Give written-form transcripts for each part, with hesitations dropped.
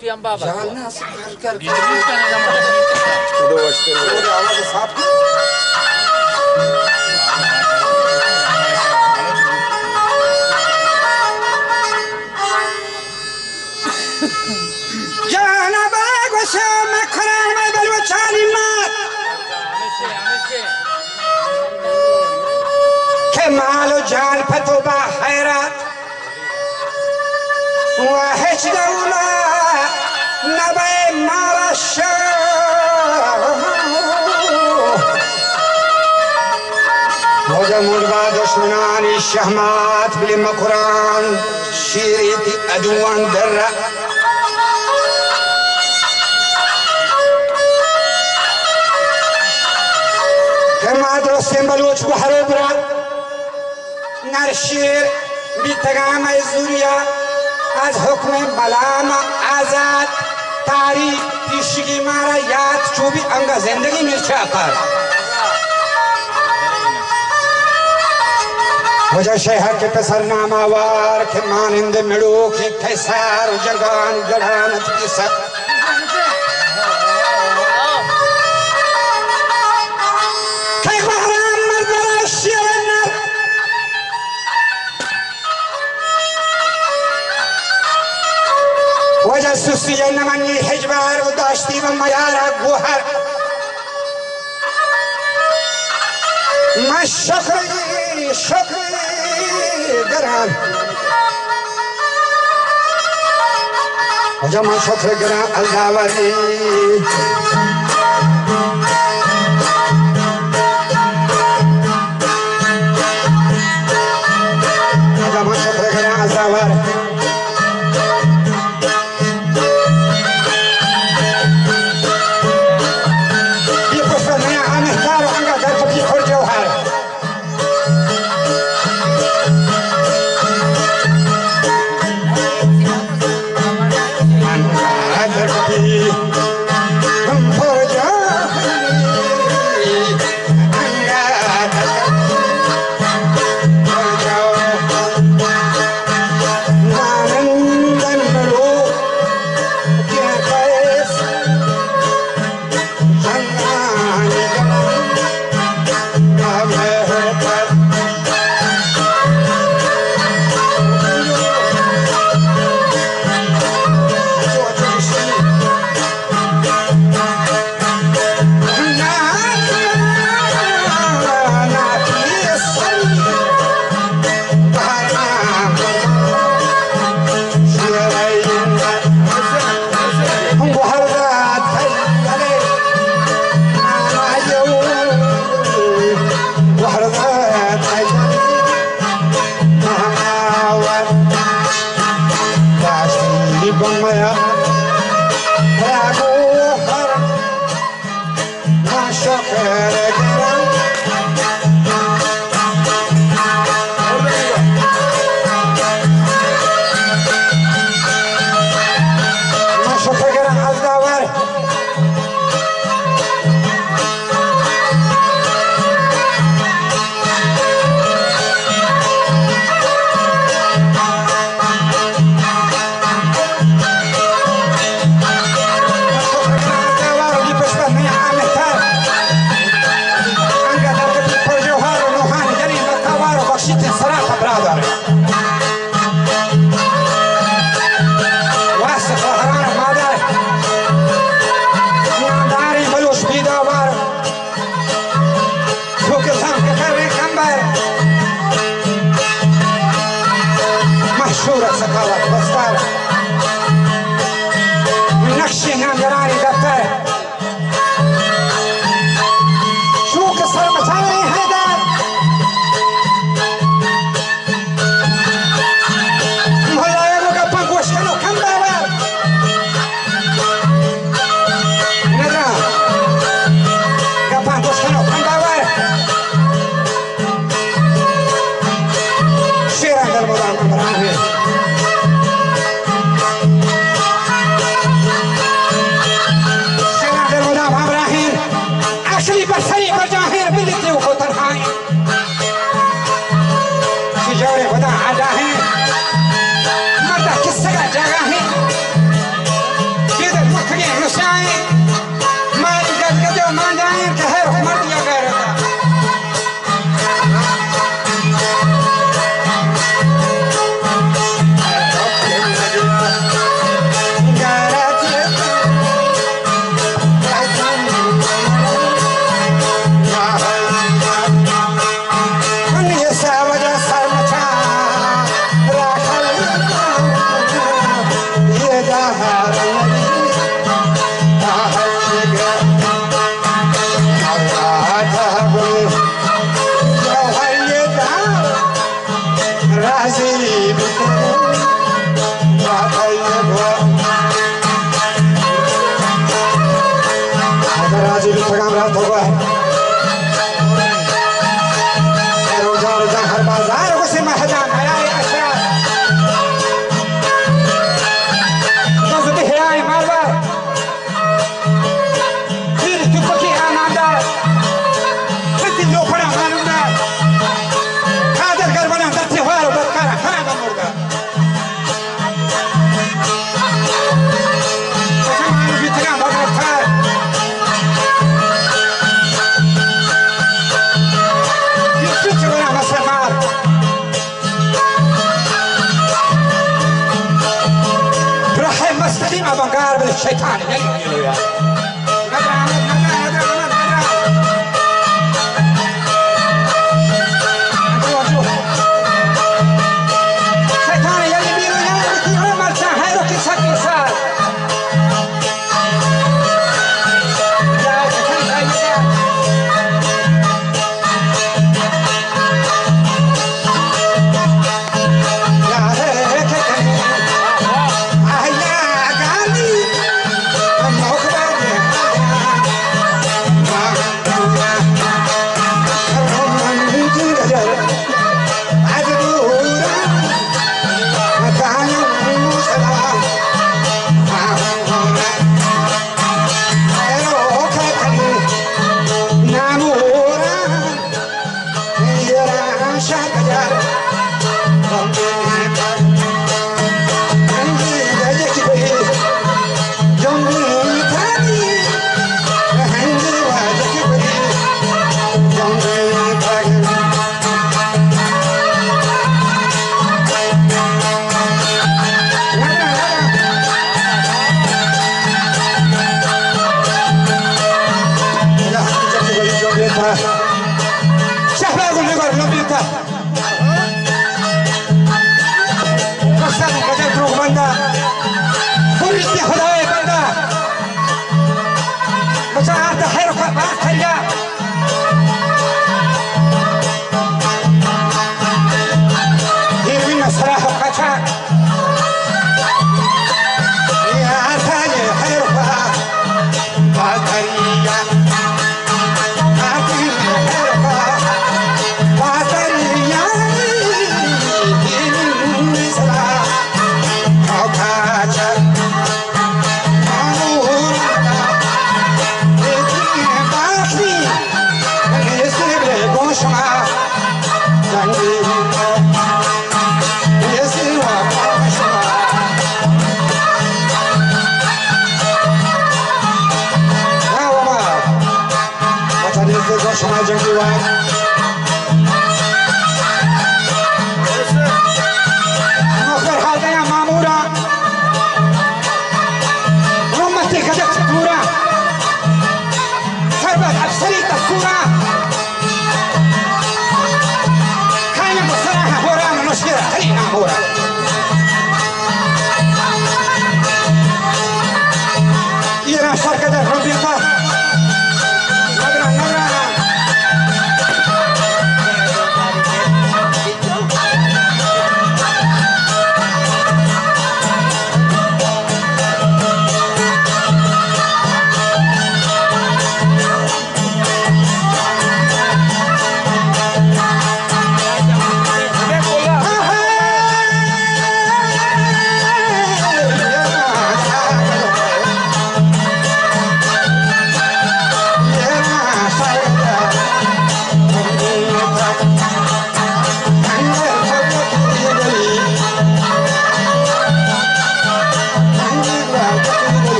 Tutti ambava. Ya nasıl kalkar? Udah wastir. Udah Allah sap. Jana bag ve şame kırama bel ve çalimat. Kemal o jal peto ba hayrat. وهج دولة نبي مرشا وجمول بعد شناني الشهمات بلما قرآن شيريتي أدوان درة كما درستين بلوش بحر برا نرشير بتقام الزوريا از حکم بلام آزاد تاریخ پیشگی مارا یاد چوبی انگا زندگی میرچا کر وجه شهر کے پسر ناماوار کے مانند مڑو کے کیسار و جگان گڑانت کی سک کہ بحرام مردر شیرنر وجسوسی نمانی حجبار و داشتی و میارا گوهر ما شکری گران وجه ما شکر گران الداوری وجه ما شکر گران الداوری है मर दिया गया रहता الشيطان يقول يا شيطان يلي بيرو يا مرسا هيرو كيسا كيسا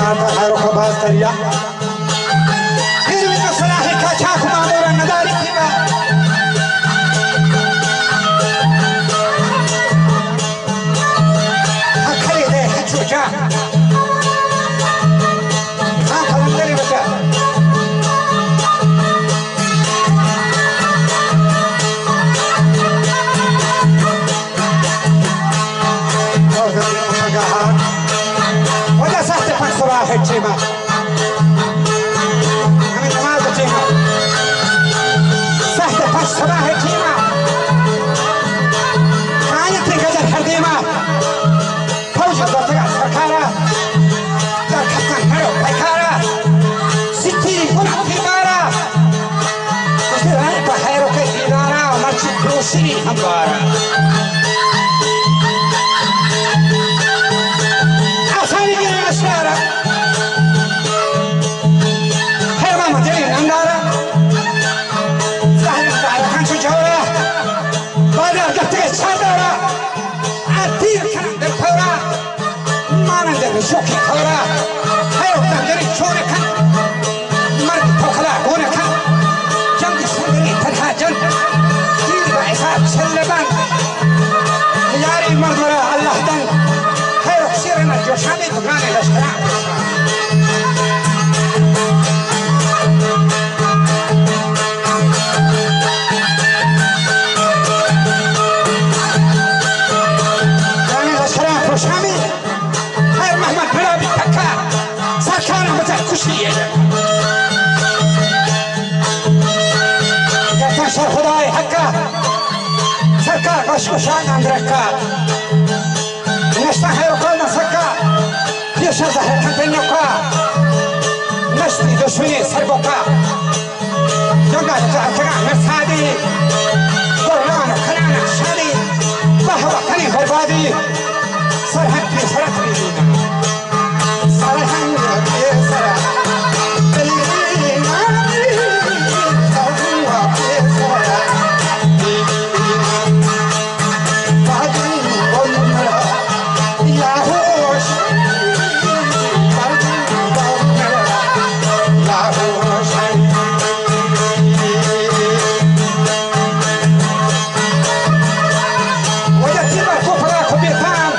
माता खैरो का बात करिया फिर भी तो सलाह का चाक मामूरा नदारी थी बा खली दे चूचा हाँ खलंदरी बचा ولا سهل فن صباح الجمعة من نماذج الجمعة سهل فن صباح الجمعة كانت تنقذ الحرديمة فوجة ضرطة سركارة دار كتن مرو بيكارة ستيري كنا في مارة وزير هاي بحيرو كي إدارة ومرشي بروسي همبارة شوكي خورا هايو تنجري شوري كان مرد توخلا هونا كان جنب سنجري تنها جنب دير بعثات سلبان ياري مرمرة الله دن هايو كسيرنا جوشاني تغاني لشكرا غاني لشكرا بروشامي محمد بلا بتكا سكان بتاع كشية جاتنا شر خداي حكا سكا كشكشان عندركا نشتا هيرو قلنا سكا يشا زهر كنتنوكا نشتي دشمني سربوكا جنگا جاتنا مرسادي قرآن وكنانا شادي بهوا كني بربادي سرحن في سرح بيدينا سرحن في سرح بيدينا سرحن في سرح بيدينا بعدين قلنا يا هوش بعدين قلنا يا هوش ويتم كفرا كبيرتان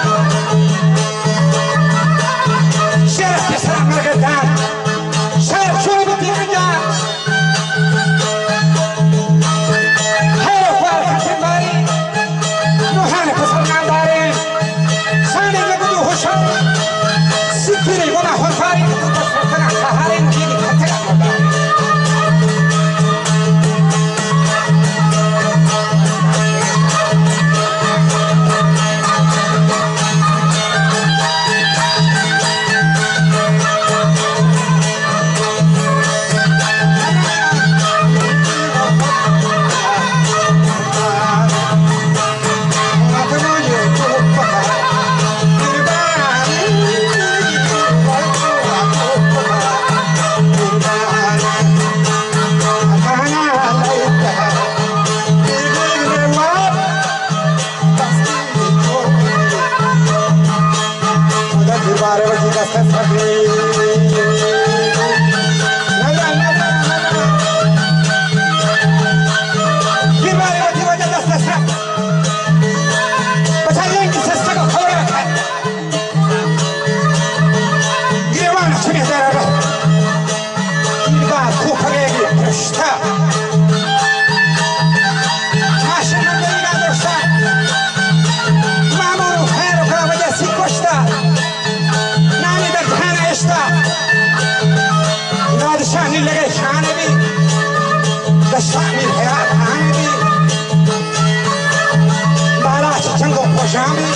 شامي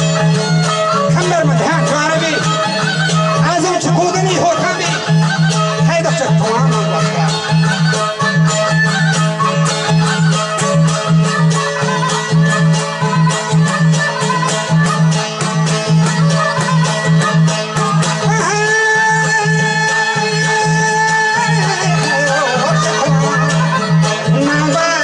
كمر مدهان عربي عازم تقودني هو كمي هيدا تماما وقتها Mama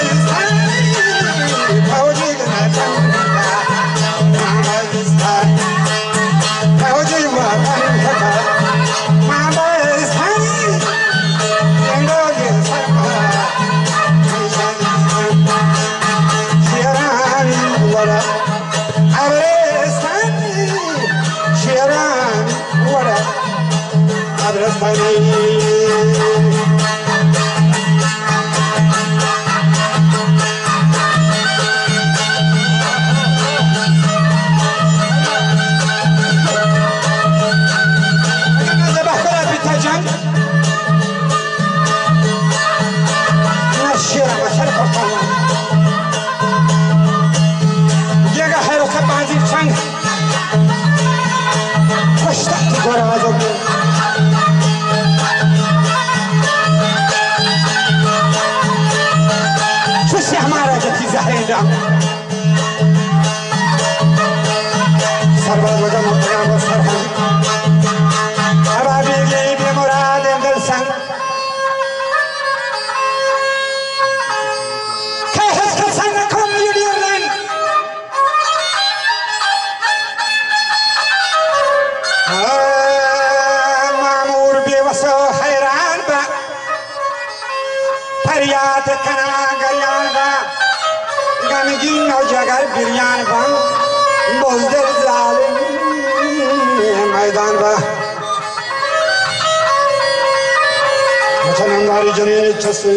सरबत वजह मुतयाब सरहन अबाबी गई बेमुराद दिल संग कहस का संग कम युडियन मामूर बेवसो हैरान बा फरियाद कना गरियान बा गमगीन और जगर बिरयान बा बोलदर जालिम मैदान बा हमारी जमीन छसे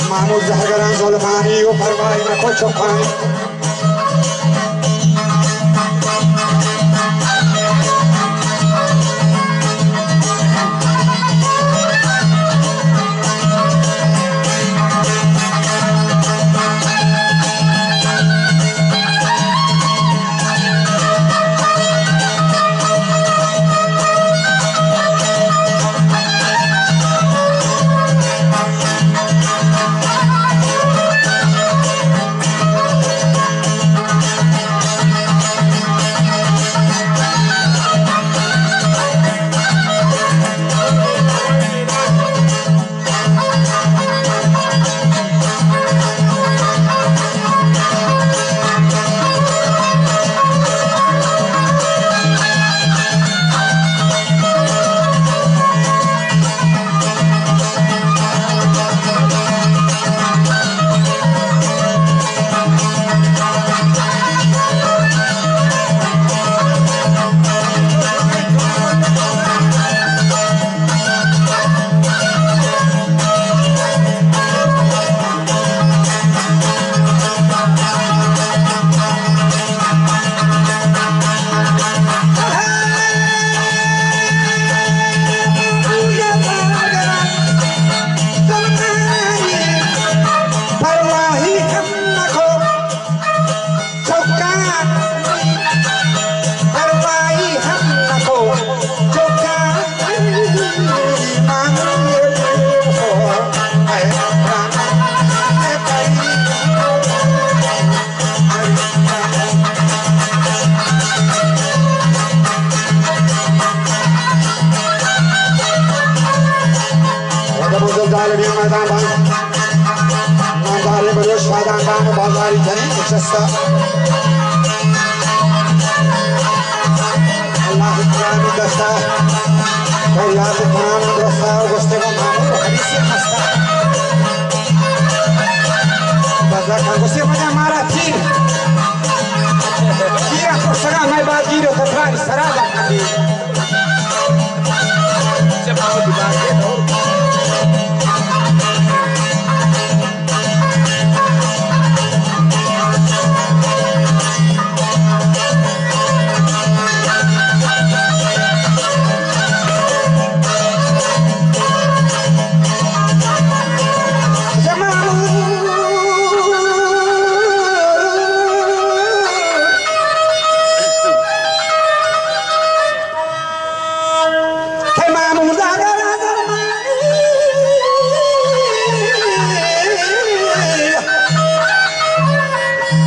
मामूद जहगरान ज़ुल्मानी वो परवाही में को चौखानी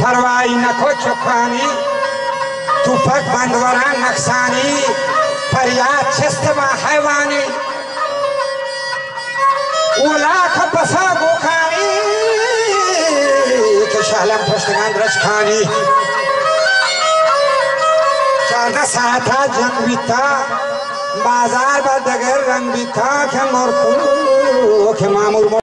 परवाई नको चुखानी तुफक बंदवरा नक्सानी फरियाद छस्तमा हैवानी उलाख बसा गोखानी के शालम फस्तगान रचखानी चांदा साथा जंग बीता बाजार बदगर रंग बीता के मोर के मामूल